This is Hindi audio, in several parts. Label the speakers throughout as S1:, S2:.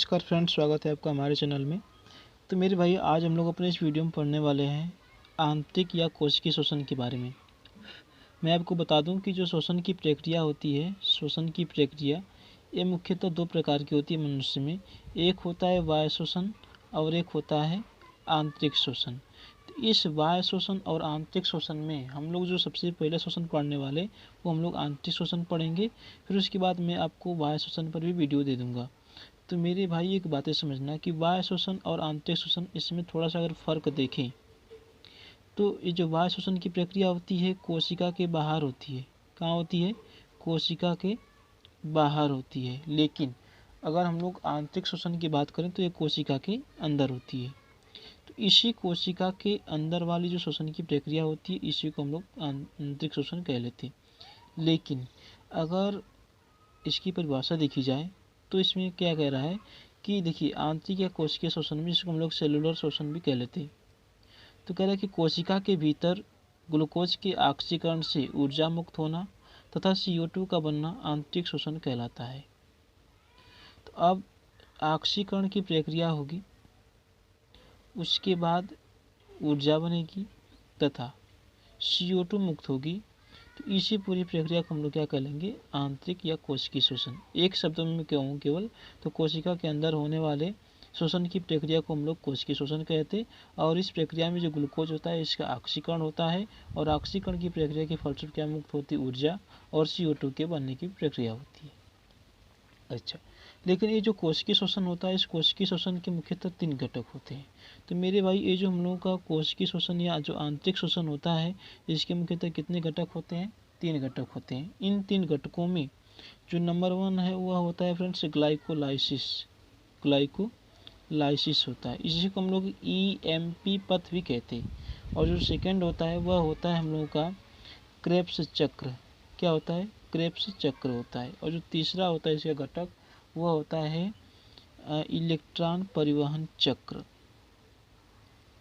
S1: नमस्कार फ्रेंड्स, स्वागत है आपका हमारे चैनल में। तो मेरे भाई, आज हम लोग अपने इस वीडियो में पढ़ने वाले हैं आंतरिक या कोशिकीय श्वसन के बारे में। मैं आपको बता दूं कि जो श्वसन की प्रक्रिया होती है, श्वसन की प्रक्रिया ये मुख्यतः दो प्रकार की होती है मनुष्य में। एक होता है बाह्य श्वसन और एक होता है आंतरिक श्वसन। तो इस बाह्य श्वसन और आंतरिक श्वसन में हम लोग जो सबसे पहले श्वसन पढ़ने वाले वो हम लोग आंतरिक श्वसन पढ़ेंगे। फिर उसके बाद मैं आपको बाह्य श्वसन पर भी वीडियो दे दूँगा। तो मेरे भाई, एक बातें समझना कि बाह्य श्वसन और आंतरिक श्वसन, इसमें थोड़ा सा अगर फर्क देखें तो ये जो बाह्य श्वसन की प्रक्रिया होती है कोशिका के बाहर होती है। कहाँ होती है? कोशिका के बाहर होती है। लेकिन अगर हम लोग आंतरिक श्वसन की बात करें तो ये कोशिका के अंदर होती है। तो इसी कोशिका के अंदर वाली जो श्वसन की प्रक्रिया होती है इसी को हम लोग आंतरिक श्वसन कह लेते हैं। लेकिन अगर इसकी परिभाषा देखी जाए तो इसमें क्या कह रहा है कि देखिए, आंतरिक या कोशिकीय श्वसन में, जिसको हम लोग सेलुलर श्वसन भी कह लेते हैं, तो कह रहा है कि कोशिका के भीतर ग्लूकोज के ऑक्सीकरण से ऊर्जा मुक्त होना तथा CO2 का बनना आंतरिक श्वसन कहलाता है। तो अब ऑक्सीकरण की प्रक्रिया होगी, उसके बाद ऊर्जा बनेगी तथा CO2 मुक्त होगी। तो इसी पूरी प्रक्रिया को हम लोग क्या कहेंगे? आंतरिक या कोशिकीय श्वसन। एक शब्द में मैं कहूँ केवल, तो कोशिका के अंदर होने वाले श्वसन की प्रक्रिया को हम लोग कोशिकीय श्वसन कहते हैं। और इस प्रक्रिया में जो ग्लूकोज होता है इसका ऑक्सीकरण होता है, और ऑक्सीकरण की प्रक्रिया के फलस्वरूप क्या मुक्त होती है? ऊर्जा, और CO2 के बनने की प्रक्रिया होती है। अच्छा, लेकिन ये जो कोशिकीय श्वसन होता है, इस कोशिकीय श्वसन के मुख्यतः 3 घटक होते हैं। तो मेरे भाई, ये जो हम लोगों का कोशिकीय श्वसन या जो आंतरिक श्वसन होता है इसके मुख्यतः कितने घटक होते हैं? 3 घटक होते हैं। इन 3 घटकों में जो नंबर 1 है वह होता है फ्रेंड्स ग्लाइकोलाइसिस। ग्लाइकोलाइसिस होता है, इसी को हम लोग EMP पथ भी कहते हैं। और जो सेकेंड होता है वह होता है हम लोगों का क्रेब्स चक्र। क्या होता है? क्रेब्स चक्र होता है। और जो तीसरा होता है इसका घटक वह होता है इलेक्ट्रॉन परिवहन चक्र।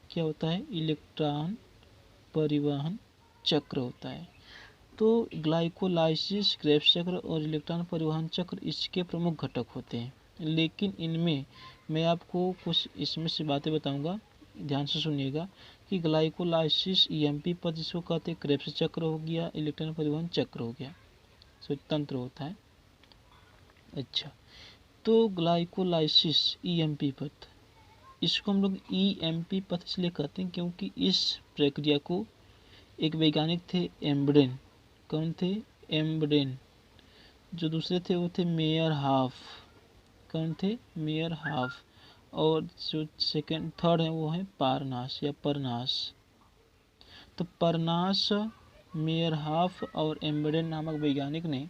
S1: क्या होता है? इलेक्ट्रॉन परिवहन चक्र होता है। तो ग्लाइकोलाइसिस, क्रेब्स चक्र और इलेक्ट्रॉन परिवहन चक्र इसके प्रमुख घटक होते हैं। लेकिन इनमें मैं आपको कुछ इसमें से बातें बताऊंगा, ध्यान से सुनिएगा कि ग्लाइकोलाइसिस EMP पथ जिसको कहते हैं, क्रेब्स चक्र हो गया, इलेक्ट्रॉन परिवहन चक्र हो गया, तंत्र होता है। अच्छा, तो ग्लाइकोलाइसिस EMP पथ, इसको हम लोग EMP पथ इसलिए कहते हैं क्योंकि इस प्रक्रिया को एक वैज्ञानिक थे एम्बडेन। कौन थे? एम्बडेन। जो दूसरे थे वो थे मेयर हाफ। कौन थे? Mayor half. और जो थर्ड है वो है पारनास या परनास। तो परनास, मेयर हाफ और एम्बडेन नामक वैज्ञानिक ने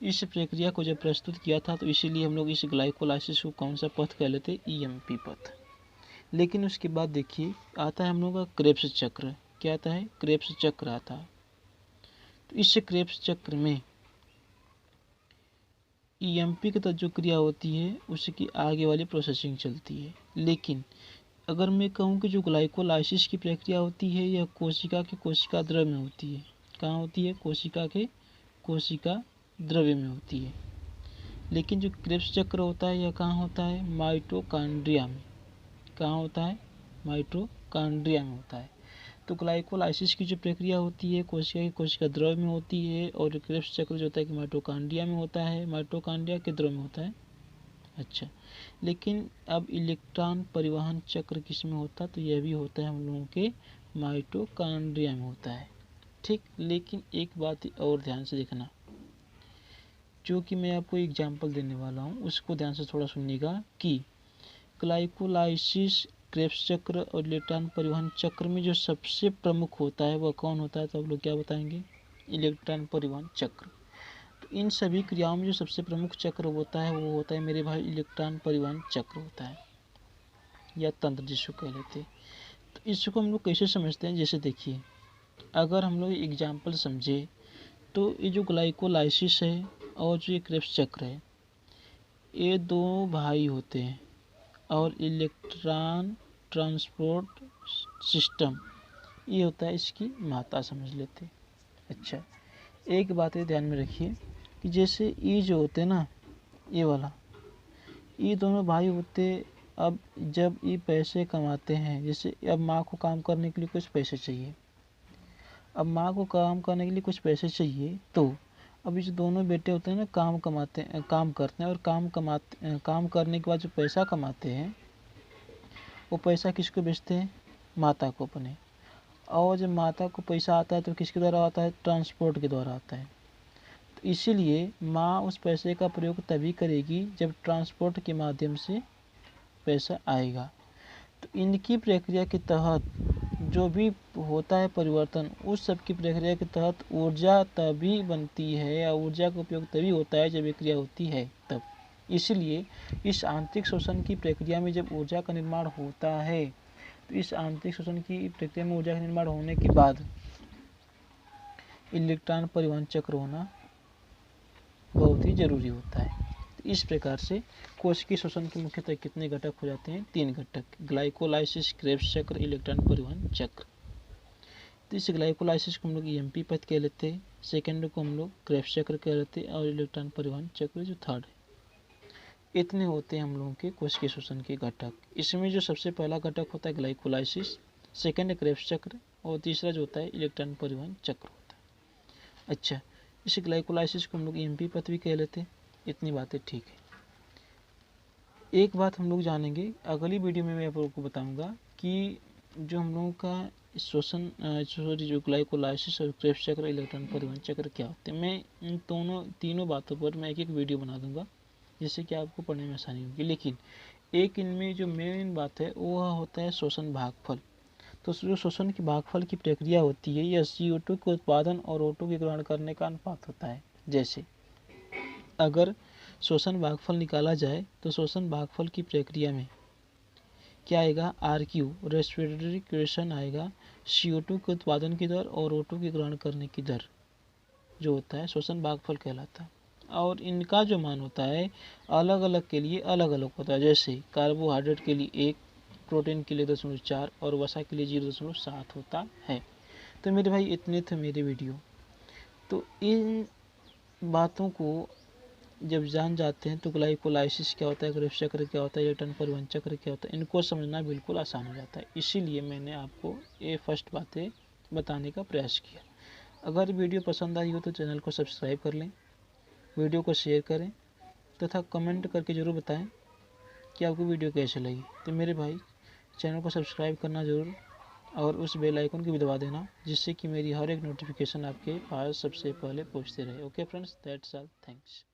S1: इस प्रक्रिया को जब प्रस्तुत किया था, तो इसीलिए हम लोग इस ग्लाइकोलाइसिस को कौन सा पथ कह लेते? EMP पथ। लेकिन उसके बाद देखिए आता है हम लोग का क्रेब्स चक्र। क्या आता है? क्रेब्स चक्र आता है। तो इस क्रेब्स चक्र में EMP की जो क्रिया होती है उसकी आगे वाली प्रोसेसिंग चलती है। लेकिन अगर मैं कहूँ कि जो ग्लाइकोलाइसिस की प्रक्रिया होती है यह कोशिका के कोशिका द्रव्य में होती है। कहाँ होती है? कोशिका के कोशिका द्रव्य में होती है। लेकिन जो क्रेब्स चक्र होता है यह कहाँ होता है? माइटोकॉन्ड्रिया में। कहाँ होता है? माइटोकॉन्ड्रिया में होता है। तो ग्लाइकोलाइसिस की जो प्रक्रिया होती है कोशिका की कोशिका द्रव्य में होती है, और क्रेब्स चक्र जो होता है कि माइटोकॉन्ड्रिया में होता है, माइटोकॉन्ड्रिया के द्रव्य में होता है। अच्छा, लेकिन अब इलेक्ट्रॉन परिवहन चक्र किस में होता है? तो यह भी होता है हम लोगों के माइटोकॉन्ड्रिया में होता है। ठीक, लेकिन एक बात और ध्यान से देखना, जो कि मैं आपको एग्जाम्पल देने वाला हूँ उसको ध्यान से थोड़ा सुनिएगा कि ग्लाइकोलाइसिस, क्रेब्स चक्र और इलेक्ट्रॉन परिवहन चक्र में जो सबसे प्रमुख होता है वह कौन होता है? तो आप लोग क्या बताएंगे? इलेक्ट्रॉन परिवहन चक्र। तो इन सभी क्रियाओं में जो सबसे प्रमुख चक्र होता है वो होता है मेरे भाई इलेक्ट्रॉन परिवहन चक्र होता है, या तंत्र जिसको कह लेते हैं। तो इसको हम लोग कैसे समझते हैं? जैसे देखिए, अगर हम लोग एग्जाम्पल समझे तो ये जो ग्लाइकोलाइसिस है और जो ये क्रेब्स चक्र है ये दो भाई होते हैं, और इलेक्ट्रॉन ट्रांसपोर्ट सिस्टम ये होता है इसकी माता, समझ लेते। अच्छा, एक बात है ध्यान में रखिए कि जैसे ये जो होते हैं ना, ये वाला, ये दोनों भाई होते। अब जब ये पैसे कमाते हैं, जैसे अब माँ को काम करने के लिए कुछ पैसे चाहिए, अब माँ को काम करने के लिए कुछ पैसे चाहिए, तो अब ये जो दोनों बेटे होते हैं ना, काम करते हैं, और काम करने के बाद जो पैसा कमाते हैं, वो पैसा किसको बेचते हैं? माता को अपने। और जब माता को पैसा आता है तो किसके द्वारा आता है? ट्रांसपोर्ट के द्वारा आता है। तो इसीलिए माँ उस पैसे का प्रयोग तभी करेगी जब ट्रांसपोर्ट के माध्यम से पैसा आएगा। तो इनकी प्रक्रिया के तहत जो भी होता है परिवर्तन, उस सब की प्रक्रिया के तहत ऊर्जा तभी बनती है, या ऊर्जा का उपयोग तभी होता है जब ये क्रिया होती है तब। इसलिए इस आंतरिक शोषण की प्रक्रिया में जब ऊर्जा का निर्माण होता है, तो इस आंतरिक शोषण की प्रक्रिया में ऊर्जा का निर्माण होने के बाद इलेक्ट्रॉन परिवहन चक्र होना बहुत ही जरूरी होता है। तो इस प्रकार से कोशिकीय शोषण के मुख्यतः कितने घटक हो जाते हैं? 3 घटक, ग्लाइकोलाइसिस, क्रेब्स चक्र, इलेक्ट्रॉन परिवहन चक्र। तो इस ग्लाइकोलाइसिस को हम लोग ईएमपी पथ कह लेते हैं, सेकेंड को हम लोग क्रेब्स चक्र कह लेते हैं, और इलेक्ट्रॉन परिवहन चक्र जो थर्ड है। इतने होते हैं हम लोगों के कोशिकीय शोषण के घटक। इसमें जो सबसे पहला घटक होता है ग्लाइकोलाइसिस, सेकेंड क्रेब्स चक्र, और तीसरा जो होता है इलेक्ट्रॉन परिवहन चक्र होता है। अच्छा, इस ग्लाइकोलाइसिस को हम लोग ईएमपी पथ भी कह लेते हैं। इतनी बातें ठीक है। एक बात हम लोग जानेंगे, अगली वीडियो में मैं आप लोगों को बताऊंगा कि जो हम लोगों का शोषण जो ग्लाइकोलाइसिस और क्रेब्स चक्र, इलेक्ट्रॉन परिवहन चक्र क्या होते हैं। मैं इन तीनों बातों पर मैं एक वीडियो बना दूंगा, जिससे कि आपको पढ़ने में आसानी होगी। लेकिन एक इनमें जो मेन बात है वो होता है शोषण भागफल। तो जो शोषण की भागफल की प्रक्रिया होती है, यह CO2 के उत्पादन और O2 के ग्रहण करने का अनुपात होता है। जैसे अगर शोषण भागफल निकाला जाए तो शोषण भागफल की प्रक्रिया में क्या आएगा? RQ रेस्पिरेटरी क्वेश्चन आएगा, CO2 के उत्पादन की दर और O2 के ग्रहण करने की दर जो होता है शोषण भागफल कहलाता है। और इनका जो मान होता है अलग अलग के लिए अलग अलग होता है। जैसे कार्बोहाइड्रेट के लिए 1, प्रोटीन के लिए 0.4 और वसा के लिए 0.7 होता है। तो मेरे भाई इतने थे मेरे वीडियो। तो इन बातों को जब जान जाते हैं तो ग्लाइकोलाइसिस क्या होता है, क्रेब्स चक्र क्या होता है, इलेक्ट्रॉन परिवहन चक्र क्या होता है, इनको समझना बिल्कुल आसान हो जाता है। इसीलिए मैंने आपको ये फर्स्ट बातें बताने का प्रयास किया। अगर वीडियो पसंद आई हो तो चैनल को सब्सक्राइब कर लें, वीडियो को शेयर करें, तथा कमेंट करके ज़रूर बताएं कि आपको वीडियो कैसे लगी। तो मेरे भाई चैनल को सब्सक्राइब करना ज़रूर, और उस बेल आइकन को भी दबा देना, जिससे कि मेरी हर एक नोटिफिकेशन आपके पास सबसे पहले पहुंचते रहे। Okay friends, that's all, thanks.